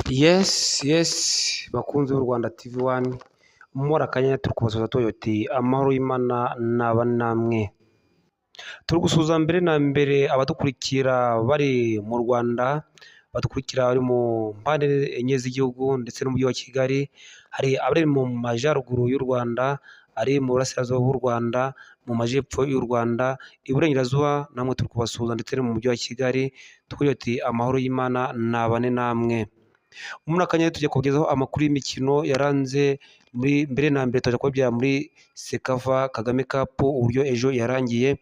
Yes bakunzi b'u Rwanda TV1 muri akanya turi kubasuhuza tuti amahoro y'Imana naba namwe. Turi gusuhuza mbere na mbere abadukurikira bari mu Rwanda, badukurikira bari mu mpande enye z'igihugu ndetse n'umujyi wa Kigali, hari abari mu majyaruguru y'u Rwanda, ari mu burasirazuba bw'u Rwanda, mu majyepfo y'u Rwanda, iburengerazuba namwe turi kubasuhuza ndetse no mu mujyi wa Kigali, tugira tuti amahoro y'Imana nabane namwe. Muri aka kanya tugiye kubagezaho amakuru y'imikino yaranze mbere na mbere tujya kubabwira muri Sekafa Kagame Cup uburyo ejo yarangiye,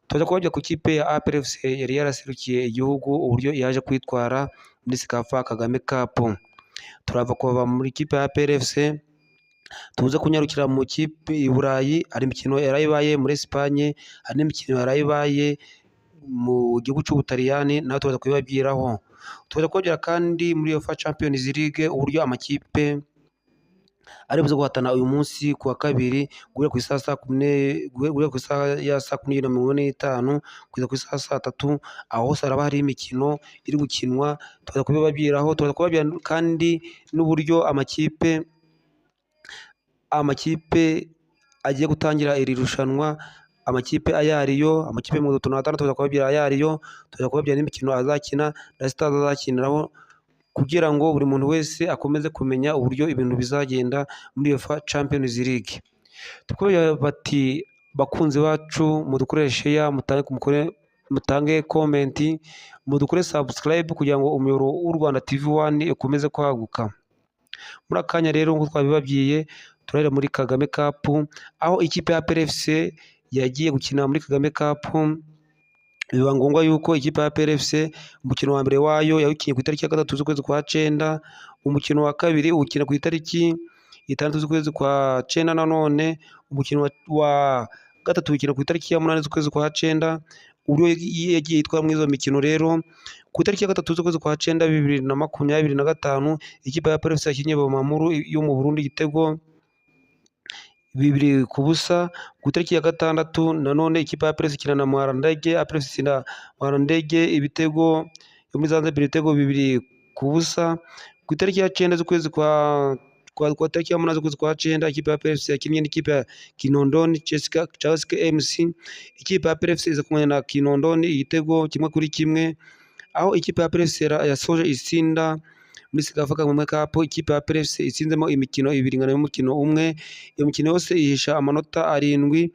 tujya kubabwira ku kipe ya APR FC yari yaraserukiye igihugu uburyo yaje kwitwara muri Sekafa Kagame Cup. Turava kuva muri kipe ya APR FC tuze kunyarukira mu kipe i Burayi, hari imikino yarayibaye muri Espagne, hari n'imikino yarayibaye mu gihugu cy'Ubutaliyani nawe tuza kubibabwiraho. Tuza kubabwira kandi muri UEFA Champions League uburyo amakipe ari buze guhatana uyu munsi ku wa kabiri guhera ku isaha ya saa kumi n'imwe na mirongo ine n'itanu kugeza ku isaha saa tatu, aho hose haraba hari imikino iri gukinwa, tuza kubibabwiraho. Tuza kubabwira kandi n'uburyo amakipe agiye gutangira iri rushanwa, amakipe ayariyo, amakipe 36 tuza kubabwira ayariyo, tuza kubabwira n'imikino azakina na stade azakiniraho, kugira ngo buri muntu wese akomeze kumenya uburyo ibintu bizagenda muri UEFA Champions League. Tukubwira bati bakunzi bacu mudukore share, mutange comment, mudukore subscribe kugira ngo umuyoboro w'u Rwanda TV1 ukomeze kwaguka. Muri akanya rero nk'uko twabibabwiye turahera muri Kagame Cup, aho ikipe ya APR FC yagiye gukina muri Kagame Cup. Biba ngombwa yuko ikipe ya APR FC umukino wa mbere wayo yawukinnye ku itariki ya 3 z'ukwezi kwa 9, umukino wa kabiri ukina ku itariki 6 z'ukwezi kwa 9, nanone umukino wa gatatu ukina ku itariki ya 8 z'ukwezi kwa 9. Uburyo yagiye yitwara muri izo mikino rero, ku itariki ya 3 z'ukwezi kwa 9 2025 ikipe ya APR FC yakinnye Bamamuru yo mu Burundi igitego 2-0. Ku itariki ya 6 nanone ikipe ya APR FC ikina na Mwarandege, APR FC itsinda Mwarandege ibitego yo muri Zanzibar ibitego 2-0. Ku itariki ya 9 z'ukwezi kwa tariki ya 8 z'ukwezi kwa 9 ikipe ya APR FC yakinnye n'ikipe ya Kinondoni Chelsea MC. Ikipe ya APR FC iza kumenya na Kinondoni igitego 1-1, aho ikipe ya APR FC yasoje itsinda muri Sekafa Kagame Cup. Ikipe ya APR FC itsinzemo imikino 2 ingana y'umukino umwe, iyo mikino yose ihisha amanota 7,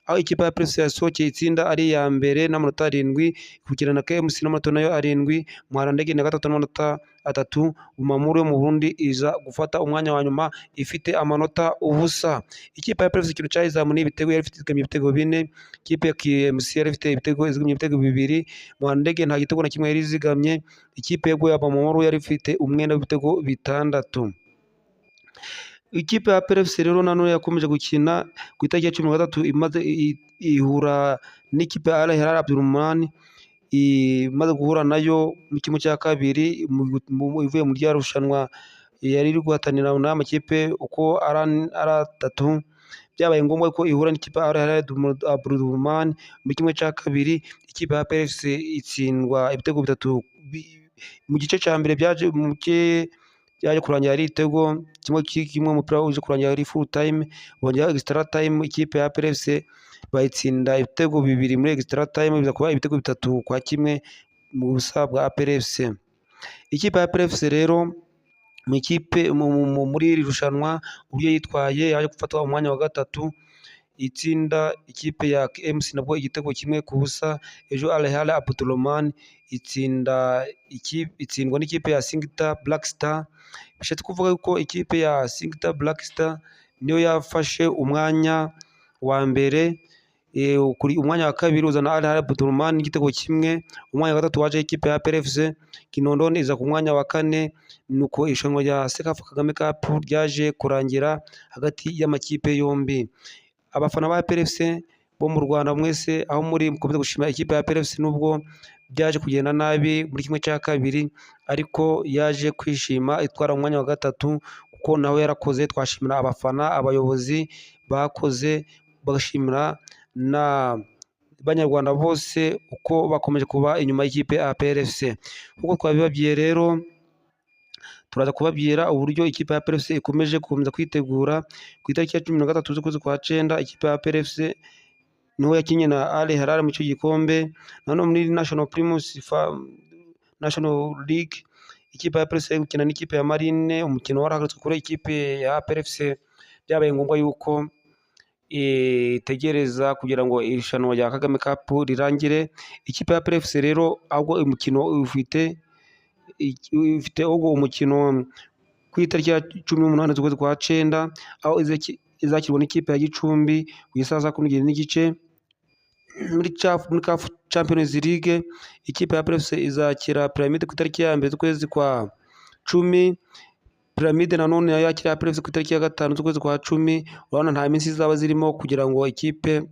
aho ikipe ya APR FC yasohokeye itsinda ari ya mbere n'amanota 7, ikukirana na KMC n'amanota nayo 7, Mwarandege na gatatu n'amanota 3, Bumamuru yo mu Burundi iza gufata umwanya wa nyuma ifite amanota 0. Ikipe ya APR FC ikintu cyayizamuye ibitego, yari ifite ibitego 4, ikipe ya KMC yari ifite ibitego 2, Mwarandege nta gitego na kimwe yari izigamye, ikipe ya Bumamuru yari ifite umwenda w'ibitego 6. Ikipe ya APR FC rero nanone yakomeje gukina ku itariki ya 13 imaze ihura n'ikipe ya Al Hilal Abdulrahman, imaze guhura nayo mu kimwe cya kabiri ivuye mu rya rushanwa yari iri guhatanira n'amakipe uko ari 3. Byabaye ngombwa ko ihura n'ikipe ya Al Hilal Abdulrahman mu kimwe cya kabiri. Ikipe ya APR FC itsindwa ibitego 3 mu gice cya mbere, byaje kurangira ari igitego kimwe, umupira uje kurangira ari full time, bongera extra time. Ikipe ya APR FC bayitsinda ibitego 2 muri extra time, biza kuba ibitego 3-1 mu busa bwa APR FC. Ikipe ya APR FC rero muri iri rushanwa uburyo yitwaye, yaje gufatwa umwanya wa 3, itsinda ikipe ya KMC nabwo igitego 1-0. Ejo Al Hilal Abdulrahman itsindwa n'ikipe ya Singida Black Star. Bishatse kuvuga ko ikipe ya Singida Black Star niyo yafashe umwanya wa mbere, umwanya wa kabiri uzana Al Hilal Abdulrahman n'igitego 1, umwanya wa 3 waje ikipe ya APR FC. Kinondoni iza ku mwanya wa 4. nuko irushanwa rya Sekafa Kagame Cup ryaje kurangira hagati y'amakipe yombi. Abafana ba APR FC bo mu Rwanda mwese aho muri mukomeze gushima ikipe ya APR FC, nubwo byaje kugenda nabi muri kimwe cya kabiri, ariko yaje kwishima itwara umwanya wa 3 kuko nawe yarakoze. Twashimira abafana, abayobozi bakoze, bagashimira n'abanyarwanda bose uko bakomeje kuba inyuma y'ikipe ya APR FC. Kuko twabibabwiye rero turaza kubabwira uburyo ikipe ya APR FC ikomeje gukomeza kwitegura. Ku itariki ya 13 z'ukwezi kwa 9 ikipe ya APR FC niho yakinnye na Al Hilal mu cyo gikombe. Nanone muri National League ikipe ya APR FC gukina n'ikipe ya Marine, umukino warahagaritswe kuri ikipe ya APR FC, byabaye ngombwa yuko itegereza kugira ngo irushanwa rya Kagame Cup rirangire. Ikipe ya APR FC rero ahubwo umukino ufite umukino ku itariki ya 18 z'ukwezi kwa 9 aho izakirwa n'ikipe ya Gicumbi ku isaha saa 12 n'igice. Muri CAF Champions League ikipe ya APR FC izakira Pyramide ku itariki ya 2 z'ukwezi kwa 10. Pyramide nanone yakira APR FC ku itariki ya 5 z'ukwezi kwa 10. Urabona nta minsi zaba zirimo kugira ngo ikipe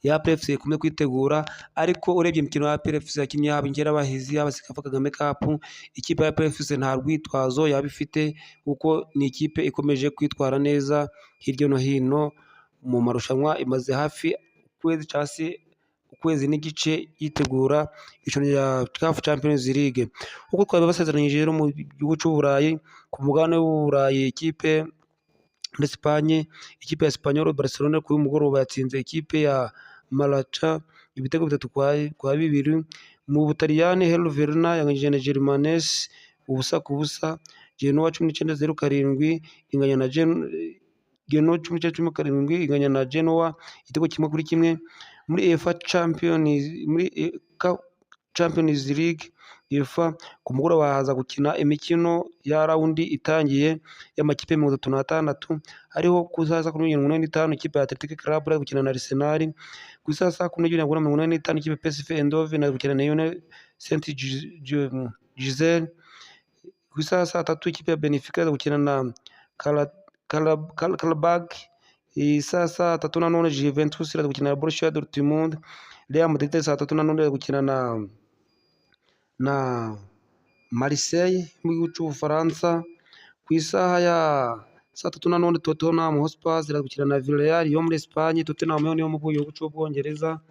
ya APR FC ikomeze kwitegura, ariko urebye imikino ya APR FC yakinnye haba Inkerabahizi haba Sekafa Kagame Cup, ikipe ya APR FC nta rwitwazo yaba ifite kuko ni ikipe ikomeje kwitwara neza hirya no hino mu marushanwa. Imaze hafi ukwezi n'igice yitegura irushanwa rya CAF Champions League. Uko twabibasezeranyije rero mu gihugu cy'Uburayi, ku mugabane w'Uburayi ikipe muri Espagne, ikipe ya Espanyol Barcelona kuri mugoroba yatsinze ikipe ya Malaga ibitego 3-2. Mu Butaliyani Hellas Verona yanganyije na Germanes ubusa ku busa. Genoa 19-07 inganya na Genoa 19-7 inganya na Genoa igitego 1-1. Muri UEFA Champions League UEFA ku mugoroba haza gukina imikino ya raundi itangiye y'amakipe 36 ariho ku isaha saa 11:45 ikipe ya Athletic Club iri gukina na Arsenal. Ku isaha saa 11:45 ikipe PSV Eindhoven iri gukina na Lyon Saint-Gilles. Ku isaha saa 3 ikipe ya Benfica iri gukina na Karabag. Isaha saa 3 nanone Juventus iri gukina na Borussia Dortmund. Real Madrid saa 3 nanone iri gukina na Marseille mu gihugu cy'Ubufaransa. Ku isaha ya saa 3 nanone Tottenham Hotspur iri gukina na Villarreal yo muri Espagne. Tottenham yo mu gihugu cy'Ubwongereza.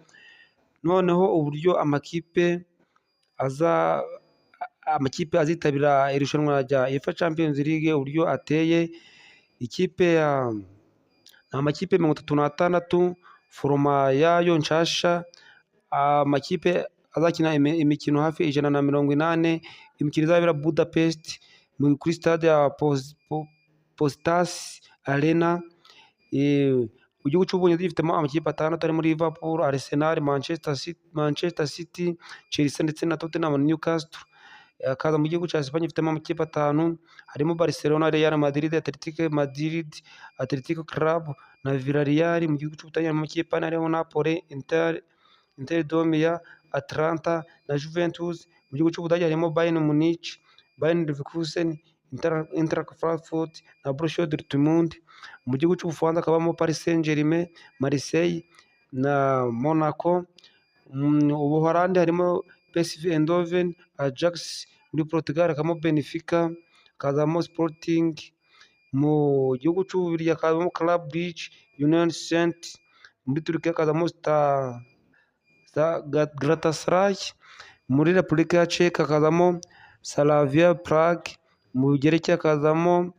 Noneho uburyo amakipe azitabira irushanwa rya UEFA Champions League uburyo ateye, ikipe ya amakipe 36 foroma yayo nshasha. Amakipe azakina imikino hafi 180. Imikino izabera Budapest kuri stade ya Puskas Arena. Igihugu cy'Ubwongereza gifitemo amakipe 6 ari muri Liverpool, Arsenal, Manchester City, Chelsea ndetse na Tottenham Newcastle. Akaza mu gihugu cya Espagne gifitemo amakipe 5 harimo Barcelona, Real Madrid, Atletico Club na Villarreal. Mu gihugu cy'Ubutaliyani amakipe 4 harimo Napoli, Inter Domia, Atlanta na Juventus. Mu gihugu cy'Ubudage harimo Bayern Munich, Bayern Leverkusen, Eintracht Frankfurt na Borussia Dortmund. Mu gihugu cy'Ubufaransa hakabamo Paris Saint-Germain, Marseille na Monaco. Ubuholandi harimo PSV Eindhoven, Ajax. Muri Portugal hakabamo Benfica, hakazamo Sporting. Mu gihugu cy'Ububiligi hakabamo Club Brugge, Union Saint. Muri Turkiya hakazamo Galatasaray. Muri Repubulika ya Czech hakazamo Slavia Prague. Mu Bugereki hakazamo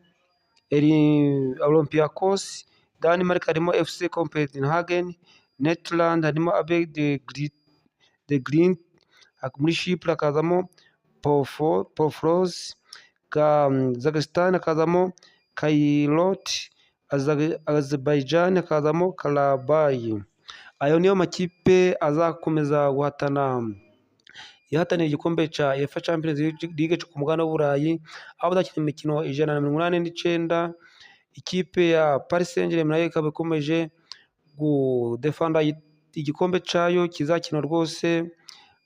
Olympiacos. Denmark harimo FC Copenhagen. Netherlands harimo Abel de Grint. Muri Chypre hakazamo Pofros. Kazakhstan hakazamo Kailot. Azerbaijan hakazamo Karabay. Ayo niyo makipe azakomeza ihatanira igikombe cya UEFA Champions League cyo ku mugabane w'Uburayi, aho bazakina imikino 189. Ikipe ya Paris Saint-Germain nayo ikaba ikomeje gudefanda igikombe cyayo kizakina rwose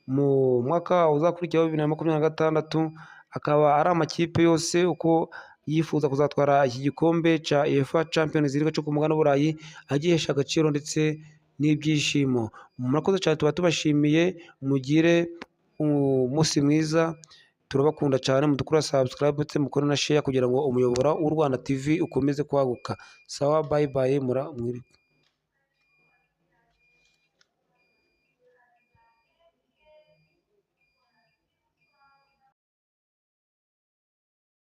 mu mwaka uzakurikiraho 2026. Akaba ari amakipe yose uko yifuza kuzatwara iki gikombe cya UEFA Champions League cyo ku mugabane w'Uburayi agihesha agaciro ndetse n'ibyishimo. Murakoze cyane, tuba tubashimiye, mugire umunsi mwiza, turabakunda cyane. Mudukora subscribe ndetse mukore na share kugira ngo umuyoboro w'u Rwanda TV ukomeze kwaguka. Sawa, bye bye.